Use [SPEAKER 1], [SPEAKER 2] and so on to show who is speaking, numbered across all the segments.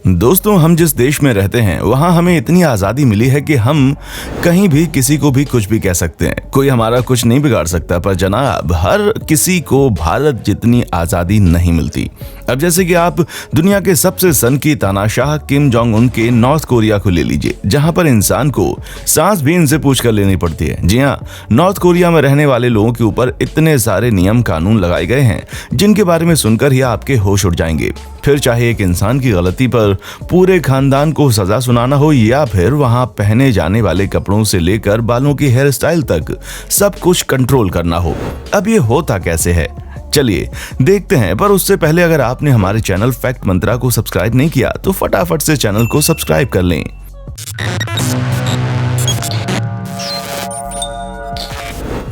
[SPEAKER 1] दोस्तों, हम जिस देश में रहते हैं वहाँ हमें इतनी आज़ादी मिली है कि हम कहीं भी किसी को भी कुछ भी कह सकते हैं। कोई हमारा कुछ नहीं बिगाड़ सकता। पर जनाब, हर किसी को भारत जितनी आज़ादी नहीं मिलती। अब जैसे कि आप दुनिया के सबसे सनकी तानाशाह किम जोंग उन के नॉर्थ कोरिया को ले लीजिए, जहाँ पर इंसान को सांस भी इनसे पूछ कर लेनी पड़ती है। जी हाँ, नॉर्थ कोरिया में रहने वाले लोगों के ऊपर इतने सारे नियम कानून लगाए गए हैं जिनके बारे में सुनकर ही आपके होश उड़ जाएंगे। फिर चाहे एक इंसान की गलती पर पूरे खानदान को सजा सुनाना हो या फिर वहां पहने जाने वाले कपड़ों से लेकर बालों की हेयर स्टाइल तक सब कुछ कंट्रोल करना हो। अब ये होता कैसे है, चलिए देखते हैं। पर उससे पहले अगर आपने हमारे चैनल फैक्ट मंत्रा को सब्सक्राइब नहीं किया तो फटाफट से चैनल को सब्सक्राइब कर लें।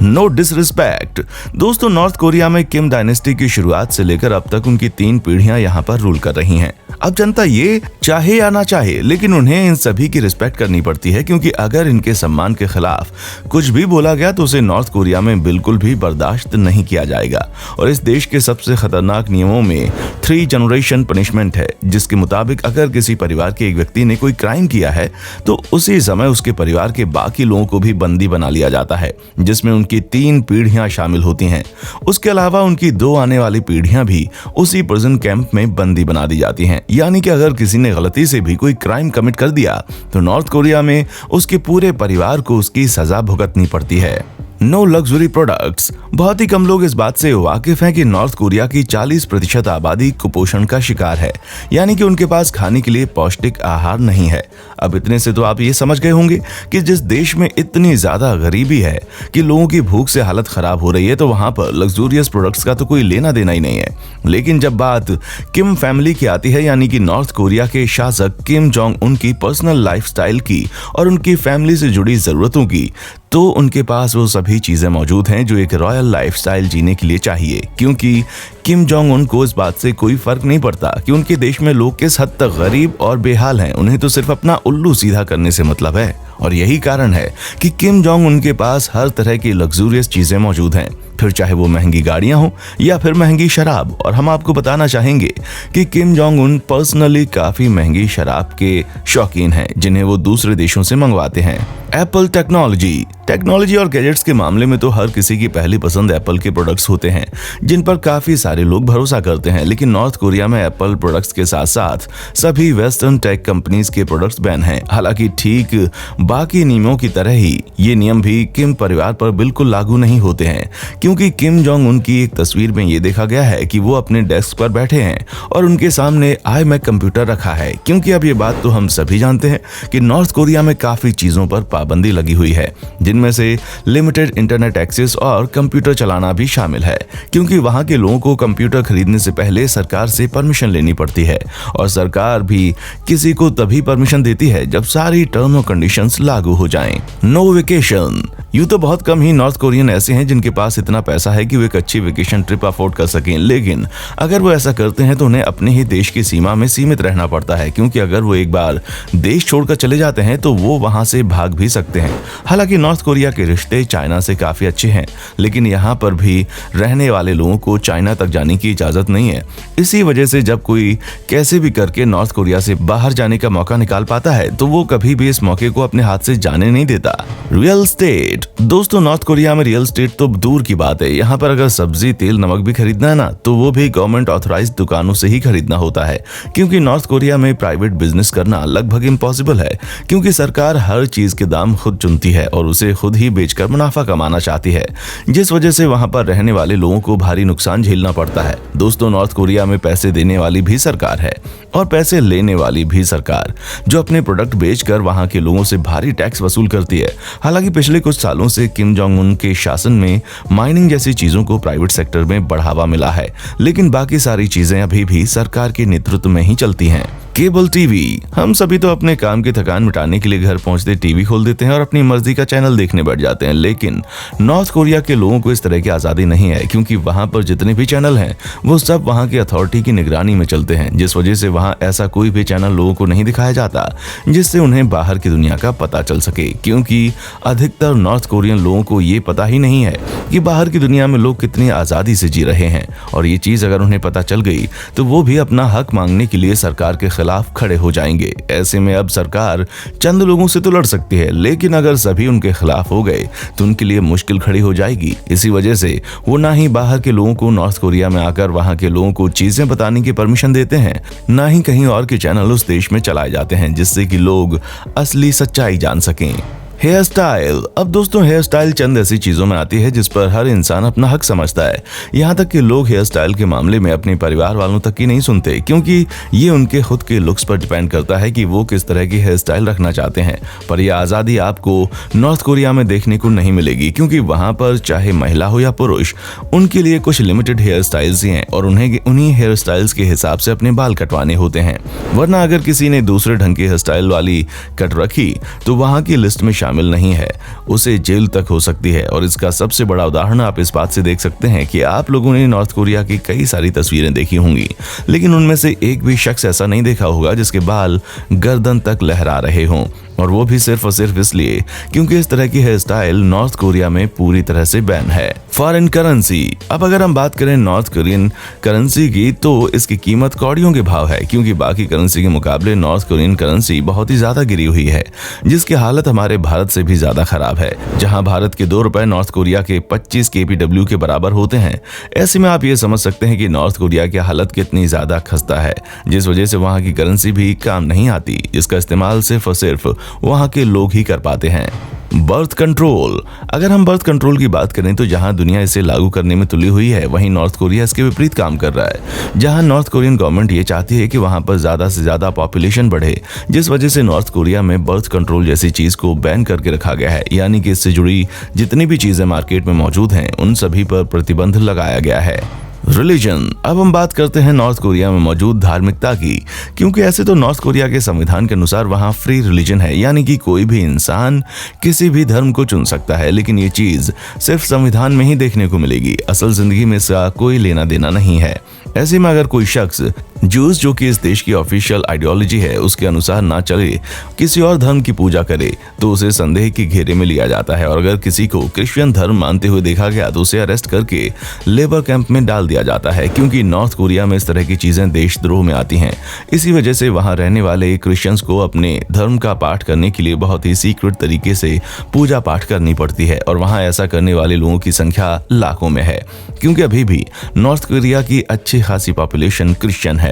[SPEAKER 1] No disrespect. दोस्तों, नॉर्थ कोरिया में किम डायनेस्टी की शुरुआत से लेकर अब तक उनकी 3 पीढ़ियां यहां पर रूल कर रही हैं। अब जनता ये चाहे या ना चाहे, लेकिन उन्हें इन सभी की रिस्पेक्ट करनी पड़ती है, क्योंकि अगर इनके सम्मान के खिलाफ कुछ भी बोला गया तो उसे नॉर्थ कोरिया में बिल्कुल भी बर्दाश्त नहीं किया जाएगा। और इस देश के सबसे खतरनाक नियमों में 3 जनरेशन पनिशमेंट है, जिसके मुताबिक अगर किसी परिवार के एक व्यक्ति ने कोई क्राइम किया है तो उसी समय उसके परिवार के बाकी लोगों को भी बंदी बना लिया जाता है, जिसमें उनकी 3 पीढ़ियां शामिल होती हैं। उसके अलावा उनकी 2 आने वाली पीढ़ियां भी उसी प्रिजन कैंप में बंदी बना दी जाती हैं। यानी कि अगर किसी ने गलती से भी कोई क्राइम कमिट कर दिया तो नॉर्थ कोरिया में उसके पूरे परिवार को उसकी सजा भुगतनी पड़ती है। No luxury products. बहुत ही कम लोग इस बात से वाकिफ हैं कि नॉर्थ कोरिया की 40% आबादी कुपोषण का शिकार है, यानी कि उनके पास खाने के लिए पौष्टिक आहार नहीं है। अब इतने से तो आप ये समझ गए होंगे कि जिस देश में इतनी ज्यादा गरीबी है कि लोगों की भूख से हालत खराब हो रही है, तो वहां पर लग्जूरियस प्रोडक्ट्स का तो कोई लेना देना ही नहीं है। लेकिन जब बात किम फैमिली की आती है, यानी कि नॉर्थ कोरिया के शासक किम जोंग उन की पर्सनल लाइफस्टाइल की और उनकी फैमिली से जुड़ी जरूरतों की, तो उनके पास वो सभी चीजें मौजूद हैं जो एक रॉयल लाइफस्टाइल जीने के लिए चाहिए। क्योंकि किम जोंग उन को इस बात से कोई फर्क नहीं पड़ता कि उनके देश में लोग किस हद तक गरीब और बेहाल हैं, उन्हें तो सिर्फ अपना उल्लू सीधा करने से मतलब है। और यही कारण है कि किम जोंग उन के पास हर तरह की लग्जूरियस चीजें मौजूद हैं, फिर चाहे वो महंगी गाड़ियां हो या फिर महंगी शराब। और हम आपको बताना चाहेंगे कि किम जोंग उन पर्सनली काफी महंगी शराब के शौकीन हैं, जिन्हें वो दूसरे देशों से मंगवाते हैं। एप्पल टेक्नोलॉजी और गैजेट्स के मामले में तो हर किसी की पहली पसंद एप्पल के प्रोडक्ट्स होते हैं, जिन पर काफी सारे लोग भरोसा करते हैं। लेकिन नॉर्थ कोरिया में एप्पल प्रोडक्ट्स के साथ साथ सभी वेस्टर्न टेक कंपनीज के प्रोडक्ट्स बैन हैं। हालांकि ठीक बाकी नियमों की तरह ही ये नियम भी किम परिवार पर बिल्कुल लागू नहीं होते हैं, क्योंकि किम जोंग उन की एक तस्वीर में ये देखा गया है कि वो अपने डेस्क पर बैठे हैं और उनके सामने iMac कंप्यूटर रखा है। क्योंकि अब ये बात तो हम सभी जानते हैं कि नॉर्थ कोरिया में काफी चीजों पर पाबंदी लगी हुई है, जिनमें से लिमिटेड इंटरनेट एक्सेस और कंप्यूटर चलाना भी शामिल है। क्योंकि वहां के लोगों को कंप्यूटर खरीदने से पहले सरकार से परमिशन लेनी पड़ती है, और सरकार भी किसी को तभी परमिशन देती है जब सारी टर्म और कंडीशंस लागू हो जाएं। No vacation. यूं तो बहुत कम ही नॉर्थ कोरियन ऐसे हैं जिनके पास इतना पैसा है कि वो एक अच्छी वेकेशन ट्रिप अफोर्ड कर सकें, लेकिन अगर वो ऐसा करते हैं तो उन्हें अपने ही देश की सीमा में सीमित रहना पड़ता है। क्योंकि अगर वो एक बार देश छोड़कर चले जाते हैं तो वो वहां से भाग भी सकते हैं। हालांकि नॉर्थ कोरिया के रिश्ते चाइना से काफी अच्छे हैं, लेकिन यहाँ पर भी रहने वाले लोगों को चाइना तक जाने की इजाजत नहीं है। इसी वजह से जब कोई कैसे भी करके नॉर्थ कोरिया से बाहर जाने का मौका निकाल पाता है तो वो कभी भी इस मौके को अपने हाथ से जाने नहीं देता। Real estate. दोस्तों, नॉर्थ कोरिया में रियल स्टेट तो दूर की बात है। यहाँ पर अगर सब्जी, तेल, नमक भी खरीदना है ना, तो वो भी गवर्नमेंट ऑथराइज्ड दुकानों से ही खरीदना होता है। क्योंकि नॉर्थ कोरिया में प्राइवेट बिजनेस करना लगभग इम्पॉसिबल है, क्योंकि सरकार हर चीज के दाम खुद चुनती है और उसे खुद ही बेचकर मुनाफा कमाना चाहती है, जिस वजह से वहां पर रहने वाले लोगों को भारी नुकसान झेलना पड़ता है। दोस्तों, नॉर्थ कोरिया में पैसे देने वाली भी सरकार है और पैसे लेने वाली भी सरकार, जो अपने प्रोडक्ट बेचकर वहां के लोगों से भारी टैक्स वसूल करती है। हालांकि पिछले कुछ सालों से किम जोंग उन के शासन में माइनिंग जैसी चीजों को प्राइवेट सेक्टर में बढ़ावा मिला है, लेकिन बाकी सारी चीजें अभी भी सरकार के नेतृत्व में ही चलती हैं। Cable TV. हम सभी तो अपने काम की थकान मिटाने के लिए घर पहुंचते टीवी खोल देते हैं और अपनी मर्जी का चैनल देखने बैठ जाते हैं। लेकिन नॉर्थ कोरिया के लोगों को इस तरह की आजादी नहीं है, क्योंकि वहां पर जितने भी चैनल हैं वो सब वहां की अथॉरिटी की निगरानी में चलते हैं, जिस वजह से वहां ऐसा कोई भी चैनल लोगों को नहीं दिखाया जाता जिससे उन्हें बाहर की दुनिया का पता चल सके। क्योंकि अधिकतर नॉर्थ कोरियन लोगों को ये पता ही नहीं है कि बाहर की दुनिया में लोग कितनी आजादी से जी रहे हैं, और ये चीज अगर उन्हें पता चल गई तो वो भी अपना हक मांगने के लिए सरकार के खिलाफ खड़े हो जाएंगे। ऐसे में अब सरकार चंद लोगों से तो लड़ सकती है, लेकिन अगर सभी उनके खिलाफ हो गए तो उनके लिए मुश्किल खड़ी हो जाएगी। इसी वजह से वो ना ही बाहर के लोगों को नॉर्थ कोरिया में आकर वहां के लोगों को चीजें बताने की परमिशन देते हैं, ना ही कहीं और के चैनल उस देश में चलाए जाते हैं जिससे कि लोग असली सच्चाई जान सकें। Hairstyle. अब दोस्तों हेयर स्टाइल चंद ऐसी चीजों में आती है जिस पर हर इंसान अपना हक समझता है। यहाँ तक कि लोग हेयर स्टाइल के मामले में अपने परिवार वालों तक की नहीं सुनते, क्योंकि ये उनके खुद के लुक्स पर डिपेंड करता है कि वो किस तरह की हेयर स्टाइल रखना चाहते हैं। पर यह आज़ादी आपको नॉर्थ कोरिया में देखने को नहीं मिलेगी, क्योंकि वहाँ पर चाहे महिला हो या पुरुष, उनके लिए कुछ लिमिटेड हेयर स्टाइल्स ही हैं और उन्हें उन्हीं हेयर स्टाइल्स के हिसाब से अपने बाल कटवाने होते हैं। वरना अगर किसी ने दूसरे ढंग की हेयर स्टाइल वाली कट रखी तो वहाँ की लिस्ट में शामिल नहीं है, उसे जेल तक हो सकती है। और इसका सबसे बड़ा उदाहरण आप इस बात से देख सकते हैं कि आप लोगों ने नॉर्थ कोरिया की कई सारी तस्वीरें देखी होंगी, लेकिन उनमें से एक भी शख्स ऐसा नहीं देखा होगा जिसके बाल गर्दन तक लहरा रहे हों, और वो भी सिर्फ और सिर्फ इसलिए क्योंकि इस तरह की हेयर स्टाइल नॉर्थ कोरिया में पूरी तरह से बैन है। Foreign currency. अब अगर हम बात करें नॉर्थ कोरियन करेंसी की, तो इसकी कीमत कौड़ियों के भाव है, क्योंकि बाकी करेंसी के मुकाबले नॉर्थ कोरियन करेंसी बहुत ही ज्यादा गिरी हुई है, जिसकी हालत हमारे भारत से भी ज्यादा खराब है। जहां भारत के 2 रुपए नॉर्थ कोरिया के 25 KPW के बराबर होते हैं। ऐसे में आप ये समझ सकते हैं कि नॉर्थ कोरिया की हालत कितनी ज्यादा खस्ता है, जिस वजह से वहां की करेंसी भी काम नहीं आती, जिसका इस्तेमाल सिर्फ और सिर्फ वहां के लोग ही कर पाते हैं। Birth control. अगर हम बर्थ कंट्रोल की बात करें तो जहां दुनिया इसे लागू करने में तुली हुई है, वहीं नॉर्थ कोरिया इसके विपरीत काम कर रहा है। जहां नॉर्थ कोरियन गवर्नमेंट ये चाहती है कि वहां पर ज्यादा से ज्यादा पॉपुलेशन बढ़े, जिस वजह से नॉर्थ कोरिया में बर्थ कंट्रोल जैसी चीज को बैन करके रखा गया है, यानी कि इससे जुड़ी जितनी भी चीजें मार्केट में मौजूद हैं उन सभी पर प्रतिबंध लगाया गया है। रिलीजन। अब हम बात करते हैं नॉर्थ कोरिया में मौजूद धार्मिकता की, क्योंकि ऐसे तो नॉर्थ कोरिया के संविधान के अनुसार वहां फ्री रिलीजन है, यानी कि कोई भी इंसान किसी भी धर्म को चुन सकता है, लेकिन ये चीज सिर्फ संविधान में ही देखने को मिलेगी। असल जिंदगी में इसका कोई लेना देना नहीं है। ऐसे में अगर कोई शख्स जूस, जो कि इस देश की ऑफिशियल आइडियोलॉजी है, उसके अनुसार ना चले, किसी और धर्म की पूजा करे, तो उसे संदेह के घेरे में लिया जाता है। और अगर किसी को क्रिश्चियन धर्म मानते हुए देखा गया तो उसे अरेस्ट करके लेबर कैंप में डाल दिया जाता है, क्योंकि नॉर्थ कोरिया में इस तरह की चीजें देशद्रोह में आती हैं। इसी वजह से वहां रहने वाले क्रिश्चियंस को अपने धर्म का पाठ करने के लिए बहुत ही सीक्रेट तरीके से पूजा पाठ करनी पड़ती है, और वहां ऐसा करने वाले लोगों की संख्या लाखों में है, क्योंकि अभी भी नॉर्थ कोरिया की अच्छी खासी पॉपुलेशन क्रिश्चियन है।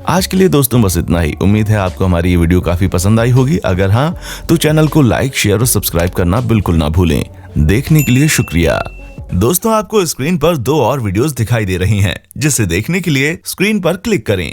[SPEAKER 1] आज के लिए दोस्तों बस इतना ही। उम्मीद है आपको हमारी ये वीडियो काफी पसंद आई होगी। अगर हाँ तो चैनल को लाइक, शेयर और सब्सक्राइब करना बिल्कुल ना भूलें। देखने के लिए शुक्रिया। दोस्तों आपको स्क्रीन पर 2 और वीडियोस दिखाई दे रही हैं, जिसे देखने के लिए स्क्रीन पर क्लिक करें।